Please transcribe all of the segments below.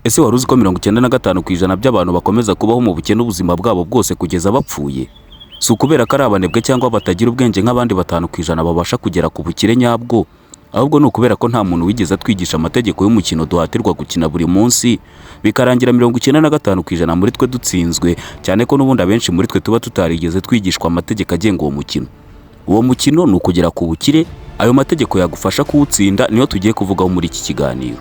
Ese wari uzi ko 95% by'abantu bakomeza kubaho mu bukene ubuzima bwabo bwose kugeza bapfuye? Si ukubera ko ari abanebwe cyangwa batagira ubwenge nk'abandi 5% babasha kugera ku bukire nyabwo, ahubwo ni ukubera ko nta muntu wigeze atwigisha amategeko y'umukino duhatirwa gukina buri munsi, bikarangira 95% muri twe dutsinzwe, cyane ko n'ubundi abenshi muri twe tuba tutarigeze twigishwa amategeko agenga uwo mukino. Uwo mukino ni ukugera ku bukire, ayo mategeko yagufasha kuwutsinda niyo tugiye kuvugaho muri iki kiganiro.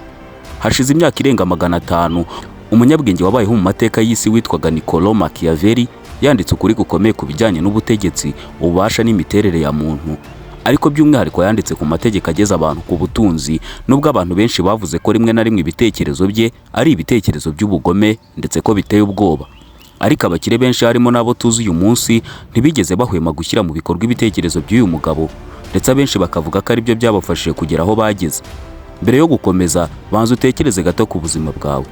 Hashize imyaka irenga 500, umunyabwenge wabayeho mu mateka y'isi witwaga Niccolo Machiavelli yanditse ukuri gukomeye ku bijyanye n'ubutegetsi, ububasha n'imiterere ya muntu. Ariko by'umwihariko yanditse ku mategeko ageza abantu ku butunzi, nubwo abantu benshi bavuze ko rimwe na rimwe ibitekerezo bye ari ibitekerezo by'ubugome ndetse ko biteye ubwoba. Ariko abakire benshi harimo n'abo tuzi uyu munsi ntibigeze bahwema gushyira mu bikorwa ibitekerezo by'uyu mugabo, ndetse abenshi bakavuga ko ari byo byabafashije kugera aho bageze. Mbere yo gukomeza, banza utekereze gato ku buzima bwawe.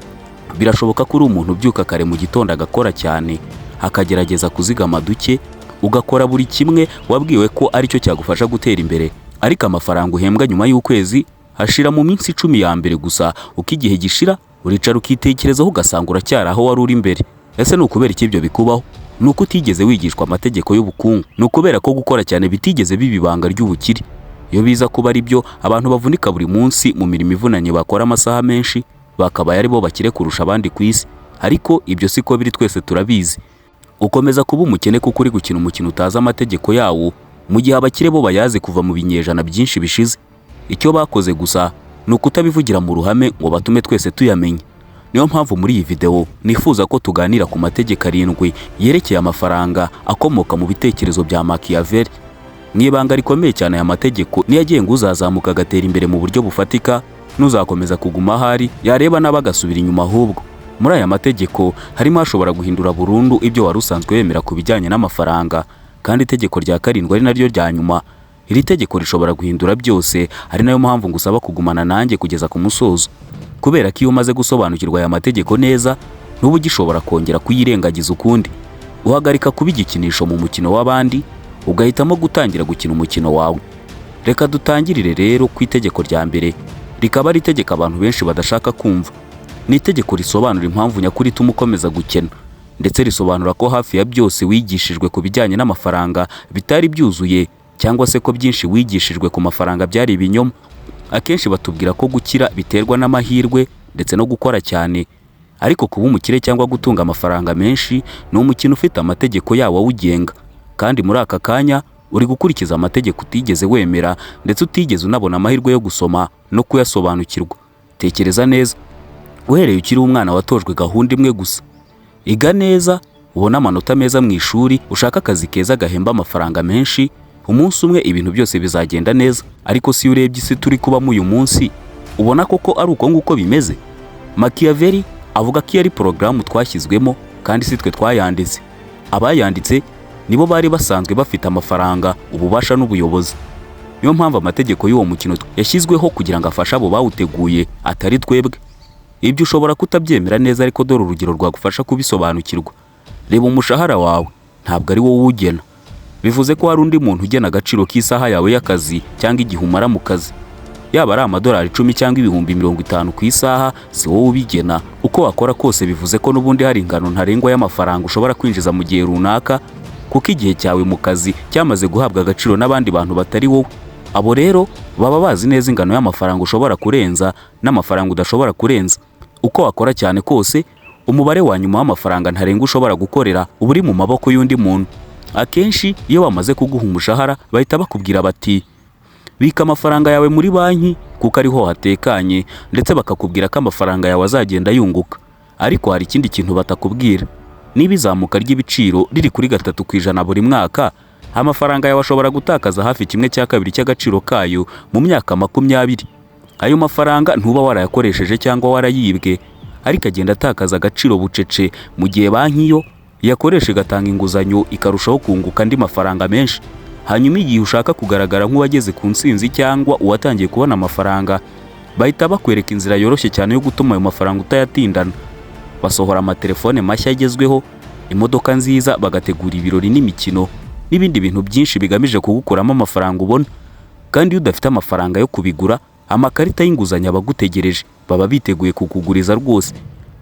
Birashoboka ko uri umuntu ubyuka kare mu gitondo agakora cyane, akagerageza kuzigama duke, ugakora buri kimwe wabwiwe ko ari cyo cyagufasha gutera imbere, ariko amafaranga uhembwa nyuma y'ukwezi hashira mu minsi 10 ya mbere gusa. Uko igihe gishira uricara ukitekerezaho ugasanga uracyari aho wari uri mbere. Ese ni ukubera iki ibyo bikubaho? Ni uko utigeze wigishwa amategeko y'ubukungu, ni ukubera ko gukora cyane bitigeze biba ibanga ry'ubukire. Iyo biza kuba ari byo, abantu bavunika buri munsi mu mirimo ivunanye bakora amasaha menshi, bakabaye ari bo bakire kurusha abandi ku isi. Ariko ibyo siko biri, twese turabizi. Ukomeza kuba umukene kuko uri gukina umukino utazi amategeko yawo, mu gihe abakire bo bayaze kuva mu binyejana byinshi bishize. Icyo bakoze gusa ni ukutabivugira mu ruhame ngo batume twese tuyamenya. Niyo mpamvu muri iyi video nifuza ko tuganira ku mategeko 7 yerekeye amafaranga akomoka mu bitekerezo bya Machiavelli. Mwibanga rikomeye cyane aya mategeko niyo agenga uzazamuka agatera imbere mu buryo bufatika, nuzakomeza kuguma ahari yareba n'abagasubira inyuma. Ahubwo muri aya mategeko harimo ashobora guhindura burundu ibyo wari usanzwe wemera ku bijyanye n'amafaranga, kandi itegeko rya 7 ari naryo rya nyuma. Iri tegeko rishobora guhindura byose, ari nayo mpamvu ngusaba kugumana nanjye kugeza ku musozo, kubera ko iyo umaze gusobanukirwa aya mategeko neza n'ubu gishobora kongera kuyirengagiza ukundi. Uhagarika kuba igikinisho mu mukino w'abandi, ugahitamo gutangira gukina umukino wawe. Reka dutangirire rero ku itegeko rya mbere, rikaba ari itegeko abantu benshi badashaka kumva. Ni itegeko risobanura impamvu nyakuri ituma ukomeza gukena, ndetse risobanura ko hafi ya byose wigishijwe ku bijyanye n'amafaranga bitari byuzuye, cyangwa se ko byinshi wigishijwe ku mafaranga byari ibinyoma. Akenshi batubwira ko gukira biterwa n'amahirwe ndetse no gukora cyane, ariko kuba umukire cyangwa gutunga amafaranga menshi ni umukino ufite amategeko yawo awugenga, kandi muri aka kanya uri gukurikiza amategeko utigeze wemera ndetse utigeze unabona amahirwe yo gusoma no kuyasobanukirwa. Tekereza neza, uhereye ukiri umwana watojwe gahunda imwe gusa: iga neza, ubona amanota meza mu ishuri, ushaka akazi keza gahemba amafaranga menshi, umunsi umwe ibintu byose bizagenda neza. Ariko si urebye isi turi kubamo uyu munsi, ubona koko ari uko nguko bimeze? Machiavelli avuga ko iyo ari porogaramu twashyizwemo, kandi si twe twayanditse. Abayanditse nibo bari basanzwe bafite amafaranga, ububasha n'ubuyobozi. Niyo mpamvu amategeko y'uwo mukino yashyizweho kugira ngo afashe abo bawuteguye, atari twebwe. Ibyo ushobora kutabyemera neza, ariko dore urugero rwagufasha kubisobanukirwa. Reba umushahara wawe, ntabwo ari wowe uwugena. Bivuze ko hari undi muntu ugena agaciro k'isaha yawe y'akazi cyangwa igihe umara mu kazi. Yaba ari amadolari 10 cyangwa ibihumbi 50 ku isaha, si wowe ubigena. Uko wakora kose bivuze ko n'ubundi hari ingano ntarengwa y'amafaranga ushobora kwinjiza mu gihe runaka, kuko igihe cyawe mu kazi cyamaze guhabwa agaciro n'abandi bantu batari wowe. Abo rero baba bazi neza ingano y'amafaranga ushobora kurenza n'amafaranga udashobora kurenza. Uko wakora cyane kose, umubare wa nyuma w'amafaranga ntarenga ushobora gukorera uba uri mu maboko y'undi muntu. Akenshi iyo bamaze kuguha umushahara bahita bakubwira bati: bika amafaranga yawe muri banki kuko ariho hatekanye, ndetse bakakubwira ko amafaranga yawe azagenda yunguka. Ariko hari ikindi kintu batakubwira: niba izamuka ry'ibiciro riri kuri 3% buri mwaka, amafaranga yawe ashobora gutakaza hafi 1/2 cy'agaciro kayo mu myaka 20. Ayo mafaranga ntuba warayakoresheje cyangwa warayibwe, ariko agenda atakaza agaciro bucece, mu gihe banki yo yakoresha igatanga inguzanyo ikarushaho kunguka andi mafaranga menshi. Hanyuma igihe ushaka kugaragara nk'uwageze ku nsinzi cyangwa uwatangiye kubona amafaranga, bahita bakwereka inzira yoroshye cyane yo gutuma ayo mafaranga utayatindana. Basohora amatelefone mashya agezweho, imodoka nziza, bagategura ibirori n'imikino n'ibindi bintu byinshi bigamije kugukuramo amafaranga ubona. Kandi iyo udafite amafaranga yo kubigura, amakarita y'inguzanyo abagutegereje baba biteguye kukuguriza rwose.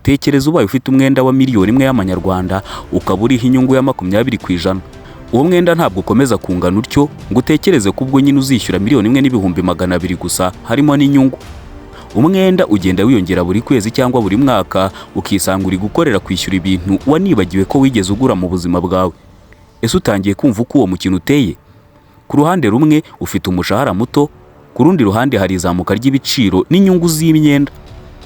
Tekereza ubaye ufite umwenda wa miliyoni imwe y'amanyarwanda ukaba uriho inyungu ya 20%. Uwo mwenda ntabwo ukomeza kungana utyo ngo utekereze ko ubwo nyine uzishyura miliyoni imwe n'ibihumbi 200 gusa harimo n'inyungu. Umwenda ugenda wiyongera buri kwezi cyangwa buri mwaka, ukisanga uri gukorera kwishyura ibintu wanibagiwe ko wigeze ugura mu buzima bwawe. Ese utangiye kumva uko uwo mukino uteye? Ku ruhande rumwe ufite umushahara muto, ku rundi ruhande hari izamuka ry'ibiciro n'inyungu z'imyenda.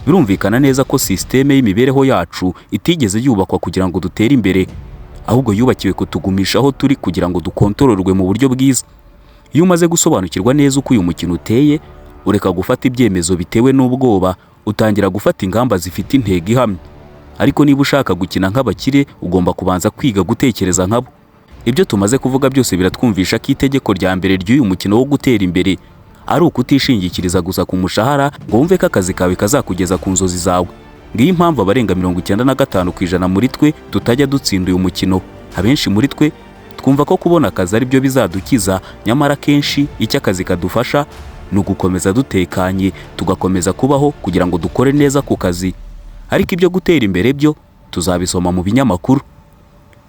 Birumvikana neza ko systeme y'imibereho yacu itigeze yubakwa kugira ngo dutere imbere, ahubwo yubakiwe kutugumisha aho turi kugira ngo dukontororwe mu buryo bwiza. Iyo umaze gusobanukirwa neza uko uyu mukino uteye, ureka gufata ibyemezo bitewe n'ubwoba, utangira gufata ingamba zifite intego ihamye. Ariko niba ushaka gukina nk'abakire, ugomba kubanza kwiga gutekereza nkabo. Ibyo tumaze kuvuga byose biratwumvisha ko itegeko rya mbere ry'uyu mukino wo gutera imbere ari ukutishingikiriza gusa ku mushahara ngo wumve ko akazi kawe kazakugeza ku nzozi zawe. Ngiyo impamvu abarenga 95% muri twe tutajya dutsinda uyu mukino. Abenshi muri twe twumva ko kubona akazi ari byo bizadukiza, nyamara kenshi icyo akazi kadufasha ni ugukomeza dutekanye, tugakomeza kubaho kugira ngo dukore neza ku kazi. Ariko ibyo gutera imbere byo tuzabisoma mu binyamakuru.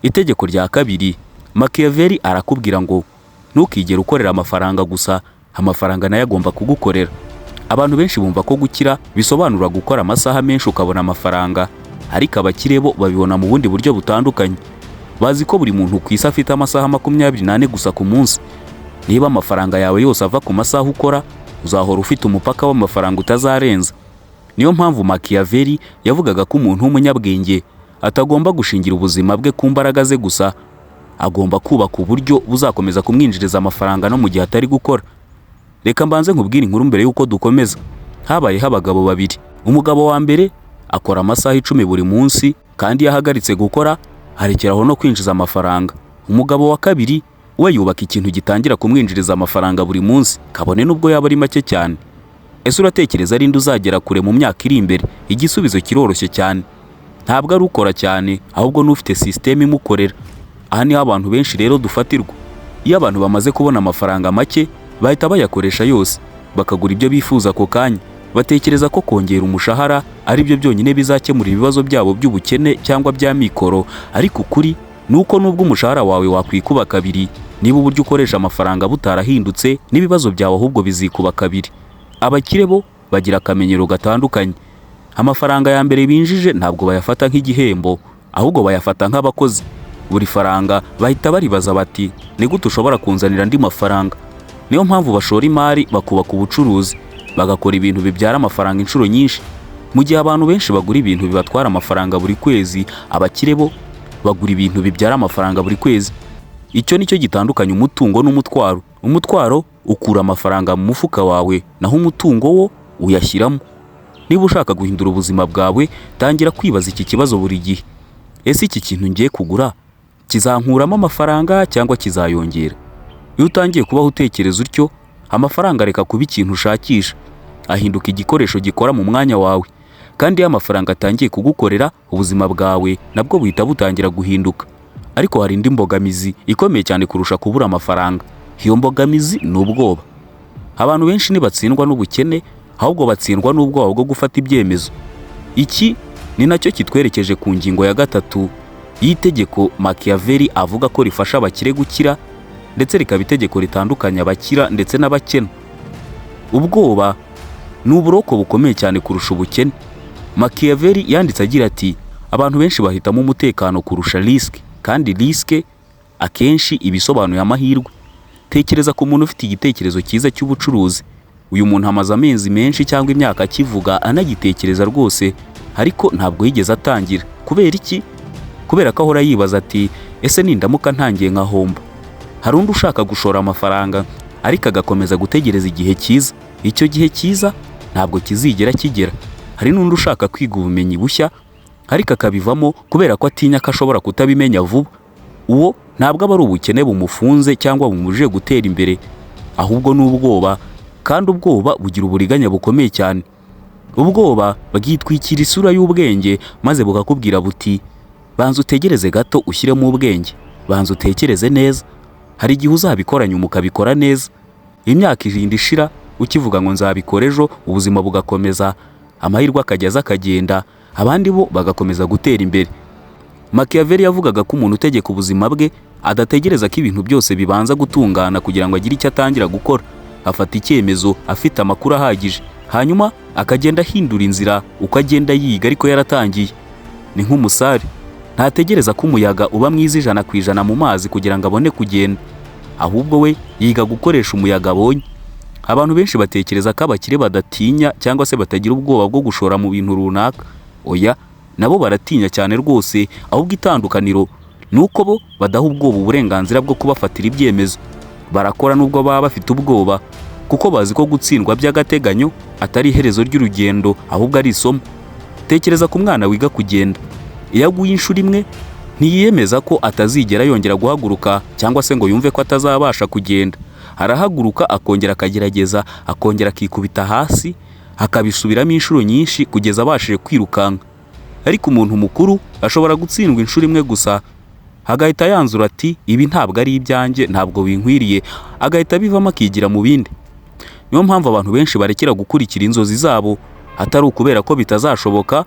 Itegeko rya kabiri, Machiavelli arakubwira ngo ntukigere ukorera amafaranga gusa, amafaranga nayo agomba kugukorera. Abantu benshi bumva ko gukira bisobanura gukora amasaha menshi ukabona amafaranga, ariko abakire bo babibona mu bundi buryo butandukanye. Bazi ko buri muntu ku isi afite amasaha 24 gusa ku munsi. Niba amafaranga yawe yose ava ku masaha ukora, uzahora ufite umupaka w'amafaranga utazarenza. Niyo mpamvu Machiavelli yavugaga ko umuntu w'umunyabwenge atagomba gushingira ubuzima bwe ku mbaraga ze gusa, agomba kubaka uburyo buzakomeza kumwinjiriza amafaranga no mu gihe atari gukora. Reka mbanze nkubwire inkuru mbere yuko dukomeza. Habayeho abagabo babiri. Umugabo wa mbere akora amasaha 10 buri munsi, kandi yahagaritse gukora arekeraho no kwinjiza amafaranga. Umugabo wa kabiri we yubaka ikintu gitangira kumwinjiriza amafaranga buri munsi, kabone nubwo yaba ari make cyane. Ese uratekereza ari nde uzagera kure mu myaka iri imbere? Igisubizo kiroroshye cyane. Ntabwo ari ukora cyane, ahubwo n'ufite systeme imukorera. Aha niho abantu benshi rero dufatirwa. Iyo abantu bamaze kubona amafaranga make, bahita bayakoresha yose, bakagura ibyo bifuza ako kanya. Batekereza ko kongera umushahara ari byo byonyine bizakemura ibibazo byabo by'ubukene cyangwa bya mikoro, ariko ukuri nuko nubwo umushahara wawe wakwikuba kabiri, niba uburyo ukoresha amafaranga butarahindutse, n'ibibazo byawe ahubwo bizikuba kabiri. Abakire bo bagira akamenyero gatandukanye. Amafaranga ya mbere binjije ntabwo bayafata nk'igihembo, ahubwo bayafata nk'abakozi. Buri faranga bahita baribaza bati, ni gute ushobora kunzanira andi mafaranga? Niyo mpamvu bashora imari, bakubaka ubucuruzi, bagakora ibintu bibyara amafaranga inshuro nyinshi. Mu gihe abantu benshi bagura ibintu bibatwara amafaranga buri kwezi, abakire bo bagura ibintu bibyara amafaranga buri kwezi. Icyo nicyo gitandukanya umutungo n'umutwaro. Umutwaro ukura amafaranga mu mufuka wawe, naho umutungo wo uyashyiramo. Niba ushaka guhindura ubuzima bwawe, tangira kwibaza iki kibazo buri gihe. Ese iki kintu ngiye kugura kizankuramo amafaranga cyangwa kizayongera? Iyo utangiye kubaho utekereza utyo, amafaranga areka kuba ikintu ushakisha, ahinduka igikoresho gikora mu mwanya wawe. Kandi iyo amafaranga atangiye kugukorera, ubuzima bwawe nabwo buhita butangira guhinduka. Ariko hari indi mbogamizi ikomeye cyane kurusha kubura amafaranga. Iyo mbogamizi ni ubwoba. Abantu benshi ntibatsindwa n'ubukene, ahubwo batsindwa n'ubwoba bwo gufata ibyemezo. Iki ni nacyo kitwerekeje ku ngingo ya gatatu y'itegeko Machiavelli avuga ko rifasha abakire gukira, ndetse rikaba itegeko ritandukanya abakira ndetse n'abakene. Ubwoba ni uburoko bukomeye cyane kurusha ubukene. Machiavelli yanditse agira ati, abantu benshi bahitamo umutekano kurusha risk, kandi risk akenshi ibisobanuye amahirwe. Tekereza ku muntu ufite igitekerezo cyiza cy'ubucuruzi. Uyu muntu amaze amezi menshi cyangwa imyaka akivuga anagitekereza rwose, ariko ntabwo yigeze atangira. Kubera iki? Kubera ko ahora yibaza ati, ese nindamuka ntangiye nkahomba? Hari undi ushaka gushora amafaranga, ariko agakomeza gutegereza igihe cyiza. Icyo gihe cyiza ntabwo kizigera kigera. Hari n'undi ushaka kwiga ubumenyi bushya, ariko akabivamo kubera ko atinya ko ashobora kutabimenya vuba. Uwo ntabwo aba ari ubukene bumufunze cyangwa bumujije gutera imbere, ahubwo n'ubwoba, kandi ubwoba bugira uburiganya bukomeye cyane. Ubwoba bwitwikira isura y'ubwenge, maze bukakubwira buti, banza utegereze gato ushyiremo ubwenge, banza utekereze neza. Hari igihe uzabikora nyuma ukabikora neza. Imyaka irindi ishira ukivuga ngo nzabikora ejo, ubuzima bugakomeza, amahirwe akajya aza akagenda, abandi bo bagakomeza gutera imbere. Machiavelli yavugaga ko umuntu utegeka ubuzima bwe adategereza ko ibintu byose bibanza gutungana kugira ngo agire icyo atangira gukora. Afata icyemezo afite amakuru ahagije, hanyuma akagenda ahindura inzira uko agenda yiga ariko yaratangiye. Ni nk'umusare, ntategereza ko umuyaga uba mwiza 100% mu mazi kugira ngo abone kugenda, ahubwo we yiga gukoresha umuyaga abonye. Abantu benshi batekereza ko abakire badatinya cyangwa se batagira ubwoba bwo gushora mu bintu runaka. Oya, nabo baratinya cyane rwose, ahubwo itandukaniro nuko bo badaha ubwoba uburenganzira bwo kubafatira ibyemezo. Barakora nubwo baba bafite ubwoba, kuko bazi ko gutsindwa by'agateganyo atari iherezo ry'urugendo, ahubwo ari isomo. Tekereza ku mwana wiga kugenda. Iyo aguye inshuro imwe, ntiyiyemeza ko atazigera yongera guhaguruka cyangwa se ngo yumve ko atazabasha kugenda. Arahaguruka akongera akagerageza, akongera akikubita hasi, akabisubiramo inshuro nyinshi kugeza abashije kwirukanka. Ariko umuntu mukuru ashobora gutsindwa inshuro imwe gusa, agahita yanzura ati ibi ntabwo ari ibyanjye, ntabwo binkwiriye, agahita bivamo akigira mu bindi. Niyo mpamvu abantu benshi barekera gukurikira inzozi zabo, atari ukubera ko bitazashoboka,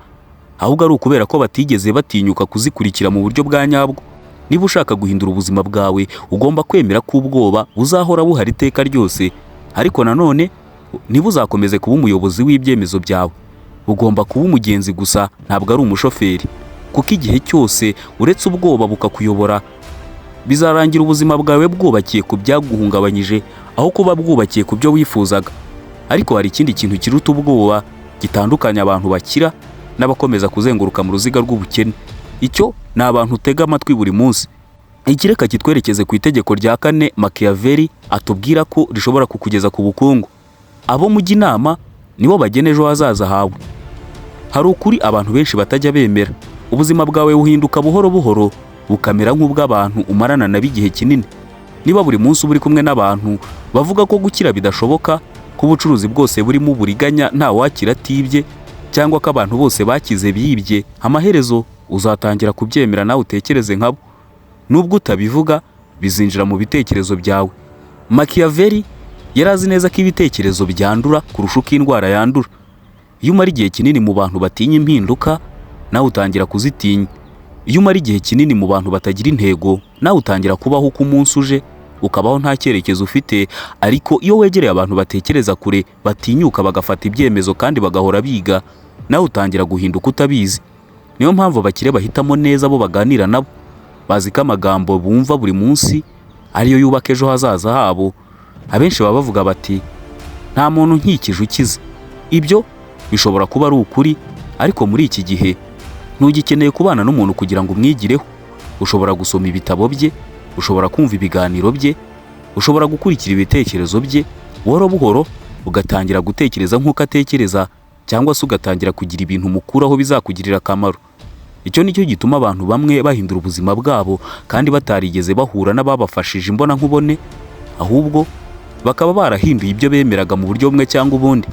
ahubwo ari ukubera ko batigeze batinyuka kuzikurikira mu buryo bwa nyabwo. Niba ushaka guhindura ubuzima bwawe, ugomba kwemera ko ubwoba buzahora buhari iteka ryose, ariko nanone ntibuzakomeze kuba umuyobozi w'ibyemezo byawe. Ugomba kuba umugenzi gusa, ntabwo ari umushoferi, kuko igihe cyose uretse ubwoba bukakuyobora, bizarangira ubuzima bwawe bwubakiye ku byaguhungabanyije aho kuba bwubakiye ku byo wifuzaga. Ariko hari ikindi kintu kiruta ubwoba gitandukanya abantu bakira n'abakomeza kuzenguruka mu ruziga rw'ubukene. Icyo ni abantu utega amatwi buri munsi. Ikireka kitwerekeze ku itegeko rya 4 Machiavelli atubwira ko rishobora kukugeza ku bukungu. Abo mujya inama nibo bagena ejo hazaza hawe. Hari ukuri abantu benshi batajya bemera. Ubuzima bwawe buhinduka buhoro buhoro, bukamera nk'ubw'abantu umarana na bigihe kinini. Niba buri munsi uri kumwe n'abantu bavuga ko gukira bidashoboka, ko ubucuruzi bwose burimo uburiganya nta wakira atibye, cyangwa ko abantu bose bakize biyibye, amaherezo uzatangira kubyemera nawe utekereze nkabo. Nubwo utabivuga, bizinjira mu bitekerezo byawe. Machiavelli yarazi neza ko ibitekerezo byandura kurusha uko indwara yandura. Iyo umara igihe kinini mu bantu batinya impinduka, nawe utangira kuzitinya. Iyo umara igihe kinini mu bantu batagira intego, nawe utangira kubaho uko umunsi uje, ukabaho nta cyerekezo ufite. Ariko iyo wegereye abantu batekereza kure, batinyuka bagafata ibyemezo kandi bagahora biga, nawe utangira guhinduka utabizi. Niyo mpamvu abakire bahitamo neza abo baganira nabo. Bazi ko amagambo bumva buri munsi ariyo yubaka ejo hazaza habo. Abenshi baba bavuga bati nta muntu nkikije ukize. Ibyo bishobora kuba ari ukuri, ariko muri iki gihe ntugikeneye kubana n'umuntu kugira ngo umwigireho. Ushobora gusoma ibitabo bye, ushobora kumva ibiganiro bye, ushobora gukurikira ibitekerezo bye, buhoro buhoro ugatangira gutekereza nk'uko atekereza, cyangwa se ugatangira kugira ibintu mukuraho bizakugirira akamaro. Icyo nicyo gituma abantu bamwe bahindura ubuzima bwabo kandi batarigeze bahura n'ababafashije imbona nkubone, ahubwo bakaba barahinduye ibyo bemeraga mu buryo bumwe cyangwa ubundi.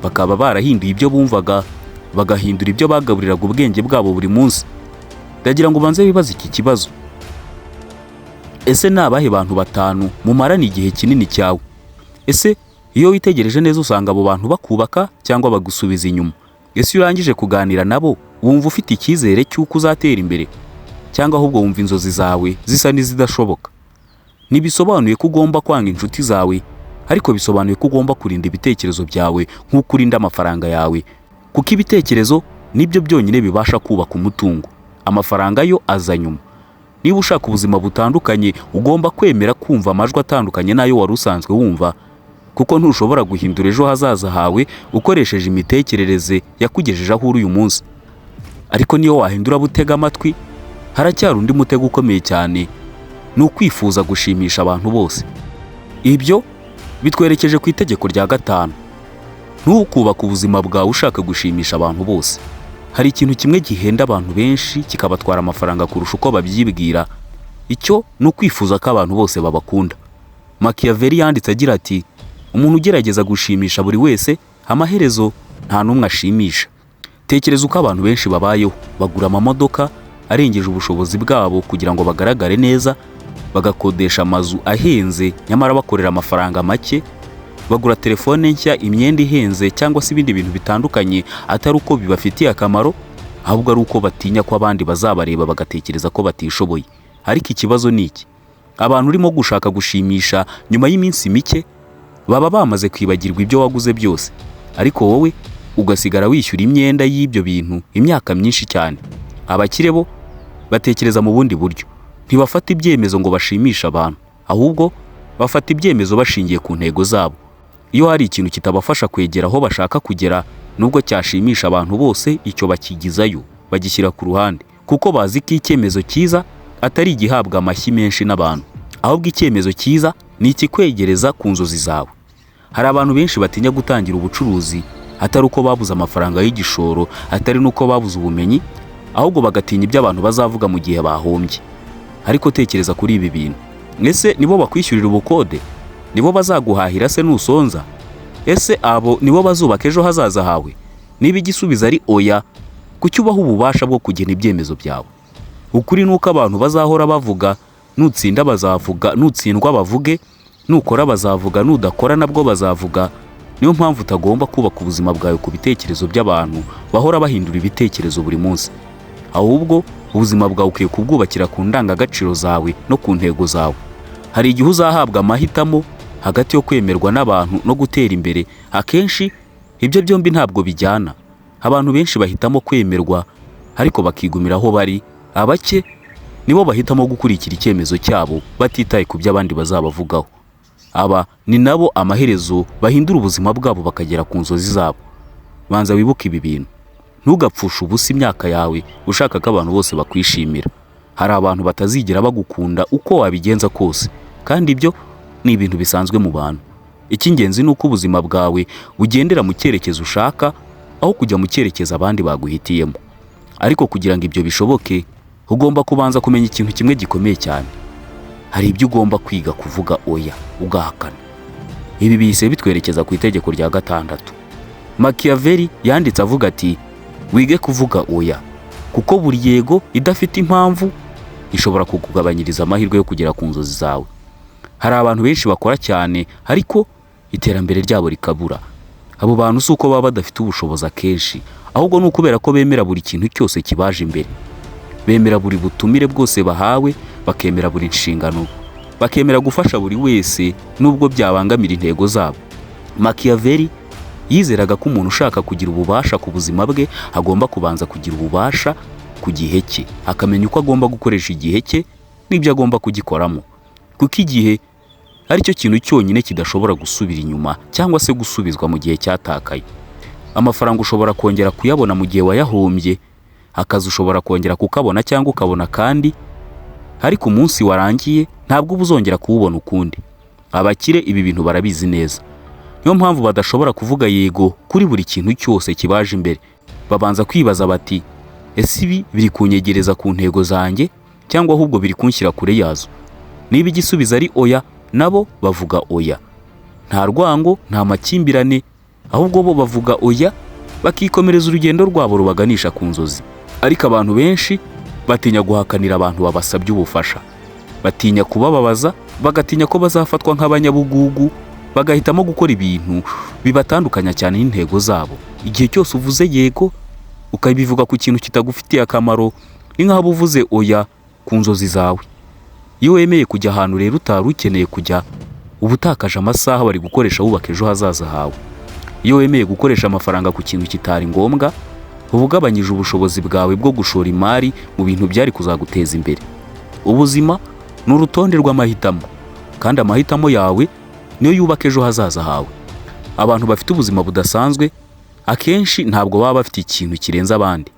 Bakaba barahinduye ibyo bumvaga, bagahindura ibyo bagaburiraga ubwenge bwabo buri munsi. Ndagira ngo banze bibaze iki kibazo: ese ni abahe bantu 5 mumarana igihe kinini cyawe? Ese iyo witegereje neza usanga abo bantu bakubaka cyangwa bagusubiza inyuma? Ese urangije kuganira nabo wumva ufite icyizere cy'uko uzatera imbere, cyangwa ahubwo wumva inzozi zawe zisa n'izidashoboka? Ntibisobanuye ko ugomba kwanga inshuti zawe, ariko bisobanuye ko ugomba kurinda ibitekerezo byawe nk'uko urinda amafaranga yawe, kuko ibitekerezo nibyo byonyine bibasha kubaka umutungo. Amafaranga yo aza nyuma. Niba ushaka ubuzima butandukanye, ugomba kwemera kumva amajwi atandukanye n'ayo wari usanzwe wumva, kuko ntushobora guhindura ejo hazaza hawe ukoresheje imitekerereze yakugejeje aho uri uyu munsi. Ariko niyo wahindura butega amatwi, haracyari undi mutego ukomeye cyane, ni ukwifuza gushimisha abantu bose. Ibyo bitwerekeje ku itegeko rya 5. Ntukubaka ubuzima bwawe ushaka gushimisha abantu bose. Hari ikintu kimwe gihenda abantu benshi kikabatwara amafaranga kurusha uko babyibwira. Icyo ni ukwifuza ko abantu bose babakunda. Machiavelli yanditse agira ati, umuntu ugerageza gushimisha buri wese, amaherezo nta n'umwe ashimisha. Tekereza uko abantu benshi babayeho. Bagura amamodoka arengeje ubushobozi bwabo kugira ngo bagaragare neza, bagakodesha amazu ahenze nyamara bakorera amafaranga make, bagura telefone nshya, imyenda ihenze, cyangwa se ibindi bintu bitandukanye atari uko bibafitiye akamaro, ahubwo ari uko batinya ko abandi bazabareba bagatekereza ko batishoboye. Ariko ikibazo ni iki: abantu urimo gushaka gushimisha nyuma y'iminsi mike baba bamaze kwibagirwa ibyo waguze byose, ariko wowe ugasigara wishyura imyenda y'ibyo bintu imyaka myinshi cyane. Abakire bo batekereza mu bundi buryo, ntibafata ibyemezo ngo bashimishe abantu, ahubwo bafata ibyemezo bashingiye ku ntego zabo. Iyo hari ikintu kitabafasha kwegera aho bashaka kugera, nubwo cyashimisha abantu bose, icyo bakigizayo bagishyira ku ruhande, kuko bazi ko icyemezo cyiza atari igihabwa amashyi menshi n'abantu, ahubwo icyemezo cyiza ni ikikwegereza ku nzozi zawe. Hari abantu benshi batinya gutangira ubucuruzi, atari uko babuze amafaranga y'igishoro, atari nuko babuze ubumenyi, ahubwo bagatinya ibyo abantu bazavuga mu gihe bahombye. Ariko tekereza kuri ibi bintu: ese nibo bakwishyurira ubukode? Nibo bazaguhahira se nusonza? Ese abo nibo bazubaka ejo hazaza hawe? Niba igisubizo ari oya, kuki ubaho ububasha bwo kugena ibyemezo byawe? Ukuri nuko abantu bazahora bavuga, nutsinda bazavuga, nutsindwa bavuge, nukora bazavuga, nudakora nabwo bazavuga. Niyo mpamvu utagomba kubaka ubuzima bwawe ku bitekerezo by'abantu bahora bahindura ibitekerezo buri munsi, ahubwo ubuzima bwawe ukwiye kubwubakira ku ndangagaciro zawe no ku ntego zawe. Hari igihe uzahabwa amahitamo hagati yo kwemerwa n'abantu no gutera imbere. Akenshi ibyo byombi ntabwo bijyana. Abantu benshi bahitamo kwemerwa ariko bakigumira aho bari. Abake nibo bahitamo gukurikira icyemezo cyabo batitaye ku byo abandi bazabavugaho. Aba ni nabo amaherezo bahindura ubuzima bwabo bakagera ku nzozi zabo. Banza wibuke ibi bintu: ntugapfushe ubusa imyaka yawe ushaka ko abantu bose bakwishimira. Hari abantu batazigera bagukunda uko wabigenza kose, kandi ibyo ni ibintu bisanzwe mu bantu. Icy'ingenzi ni uko ubuzima bwawe bugendera mu cyerekezo ushaka, aho kujya mu cyerekezo abandi baguhitiyemo. Ariko kugira ngo ibyo bishoboke, ugomba kubanza kumenya ikintu kimwe gikomeye cyane: hari ibyo ugomba kwiga kuvuga oya ugahakana. Ibi bihise bitwerekeza ku itegeko rya 6. Machiavelli yanditse avuga ati: wige kuvuga oya, kuko buri yego idafite impamvu ishobora kukugabanyiriza amahirwe yo kugera ku nzozi zawe. Hari abantu benshi bakora cyane ariko iterambere ryabo rikabura. Abo bantu si uko baba badafite ubushobozi akenshi, ahubwo ni ukubera ko bemera buri kintu cyose kibaje imbere. Bemera buri butumire bwose bahawe, bakemera buri nshingano, bakemera gufasha buri wese nubwo byabangamira intego zabo. Machiavelli yizeraga ko umuntu ushaka kugira ububasha ku buzima bwe agomba kubanza kugira ububasha ku gihe cye, akamenya uko agomba gukoresha igihe cye n'ibyo agomba kugikoramo, kuko igihe ari cyo kintu cyonyine kidashobora gusubira inyuma cyangwa se gusubizwa mu gihe cyatakaye. Amafaranga ushobora kongera kuyabona mu gihe wayahombye, akazi ushobora kongera kukabona cyangwa ukabona kandi, ariko umunsi warangiye ntabwo uba uzongera kuwubona ukundi. Abakire ibi bintu barabizi neza, niyo mpamvu badashobora kuvuga yego kuri buri kintu cyose kibaje imbere. Babanza kwibaza bati: ese ibi biri kunyegereza ku ntego zanjye cyangwa ahubwo biri kunshyira kure yazo? Niba igisubizo ari oya, nabo bavuga oya. Nta rwango, nta makimbirane, ahubwo bo bavuga oya, bakikomereza urugendo rwabo rubaganisha ku nzozi. Ariko abantu benshi batinya guhakanira abantu babasabye ubufasha, batinya kubababaza, bagatinya ko bazafatwa nk'abanyabugugu, bagahitamo gukora ibintu bibatandukanya cyane n'intego zabo. Igihe cyose uvuze yego ukabivuga ku kintu kitagufitiye akamaro, ni nk'aho uvuze oya ku nzozi zawe. Iyo wemeye kujya ahantu rero utari ukeneye kujya, uba utakaje amasaha wari gukoresha wubaka ejo hazaza hawe. Iyo wemeye gukoresha amafaranga ku kintu kitari ngombwa, uba ugabanyije ubushobozi bwawe bwo gushora imari mu bintu byari kuzaguteza imbere. Ubuzima ni urutonde rw'amahitamo, kandi amahitamo yawe niyo yubaka ejo hazaza hawe. Abantu bafite ubuzima budasanzwe akenshi ntabwo baba bafite ikintu kirenze abandi,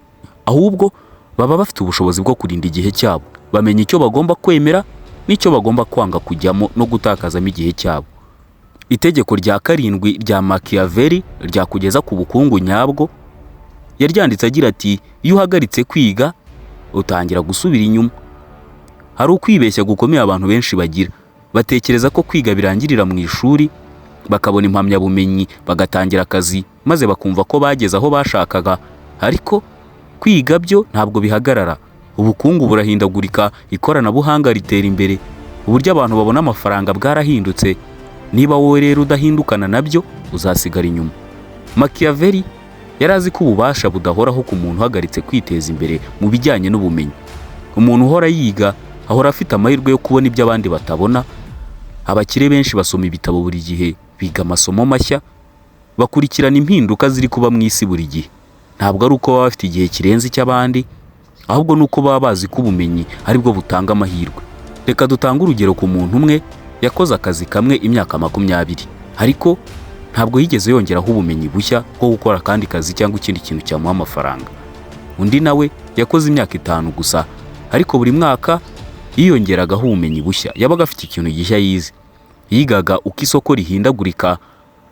ahubwo baba bafite ubushobozi bwo kurinda igihe cyabo. Bamenya icyo bagomba kwemera n'icyo bagomba kwanga kujyamo no gutakazamo igihe cyabo. Itegeko rya 7 rya Machiavelli ryakugeza ku bukungu nyabwo yaryanditse agira ati: iyo uhagaritse kwiga utangira gusubira inyuma. Hari ukwibeshya gukomeye abantu benshi bagira. Batekereza ko kwiga birangirira mu ishuri, bakabona impamyabumenyi, bagatangira akazi, maze bakumva ko bageze aho bashakaga. Ariko kwiga byo ntabwo bihagarara. Ubukungu burahindagurika, ikoranabuhanga ritera imbere, uburyo abantu babona amafaranga bwarahindutse. Niba wowe rero udahindukana nabyo, uzasigara inyuma. Machiavelli Yari azi ko ububasha budahoraho ku muntu uhagaritse kwiteza imbere mu bijyanye n'ubumenyi. Umuntu uhora yiga ahora afite amahirwe yo kubona ibyo abandi batabona. Abakire benshi basoma ibitabo buri gihe, biga amasomo mashya, bakurikirana impinduka ziri kuba mu isi buri gihe. Ntabwo ari uko baba bafite igihe kirenze icy'abandi, ahubwo ni uko baba bazi ko ubumenyi aribwo butanga amahirwe. Reka dutange urugero ku muntu umwe yakoze akazi kamwe imyaka 20, ariko ntabwo yigeze yongeraho ubumenyi bushya bwo gukora akandi kazi cyangwa ikindi kintu cyamuha amafaranga. Undi nawe yakoze imyaka 5 gusa, ariko buri mwaka yiyongeragaho ubumenyi bushya. Yabaga afite ikintu gishya yize. Yigaga uko isoko rihindagurika,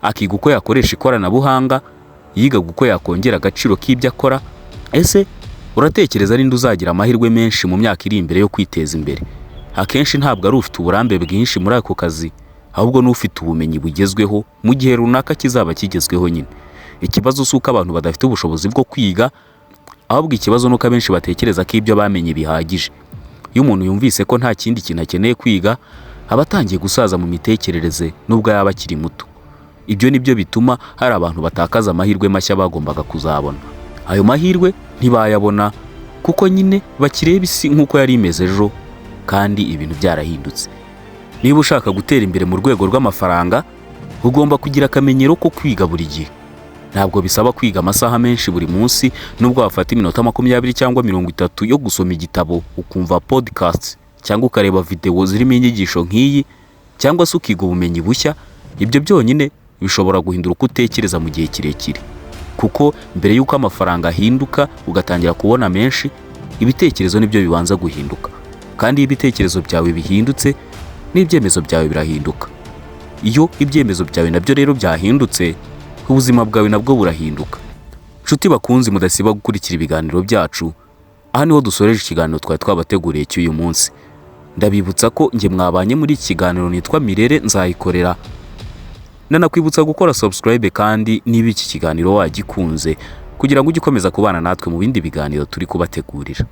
akiga uko yakoresha ikoranabuhanga, yigaga uko yakongera agaciro k'ibyo akora. Ese uratekereza ninde uzagira amahirwe menshi mu myaka iri imbere yo kwiteza imbere? Akenshi ntabwo ari ufite uburambe bwinshi muri ako kazi, ahubwo n'ufite ubumenyi bugezweho mu gihe runaka kizaba kigezweho nyine. Ikibazo si uko abantu badafite ubushobozi bwo kwiga, ahubwo ikibazo nuko abenshi batekereza ko ibyo bamenye bihagije. Iyo umuntu yumvise ko nta kindi kintu akeneye kwiga, aba atangiye gusaza mu mitekerereze nubwo yaba akiri muto. Ibyo nibyo bituma hari abantu batakaza amahirwe mashya bagombaga kuzabona. Ayo mahirwe ntibayabona kuko nyine bakireba isi nk'uko yari imeze ejo, kandi ibintu byarahindutse. Niba ushaka gutera imbere mu rwego rw'amafaranga, ugomba kugira akamenyero ko kwiga buri gihe. Ntabwo bisaba kwiga amasaha menshi buri munsi, nubwo wafata iminota 20 cyangwa 30 yo gusoma igitabo, ukumva podcast cyangwa ukareba video zirimo inyigisho nk'iyi, cyangwa se ukiga ubumenyi bushya. Ibyo byonyine bishobora guhindura uko utekereza mu gihe kirekire, kuko mbere y'uko amafaranga ahinduka ugatangira kubona menshi, ibitekerezo nibyo bibanza guhinduka. Kandi ibitekerezo byawe bihindutse, n'ibyemezo byawe birahinduka. Iyo ibyemezo byawe nabyo rero byahindutse, ubuzima bwawe nabwo burahinduka. Nshuti bakunzi, mudasiba gukurikira ibiganiro byacu. Aha niho dusoreje ikiganiro twari twabateguriye cy'uyu munsi. Ndabibutsa ko nge mwabanye muri iki kiganiro nitwa Mirere Nzayikorera. Nanakwibutsa gukora subscribe kandi niba iki kiganiro wagikunze, kugira ngo ujye ukomeza kubana natwe mu bindi biganiro turi kubategurira.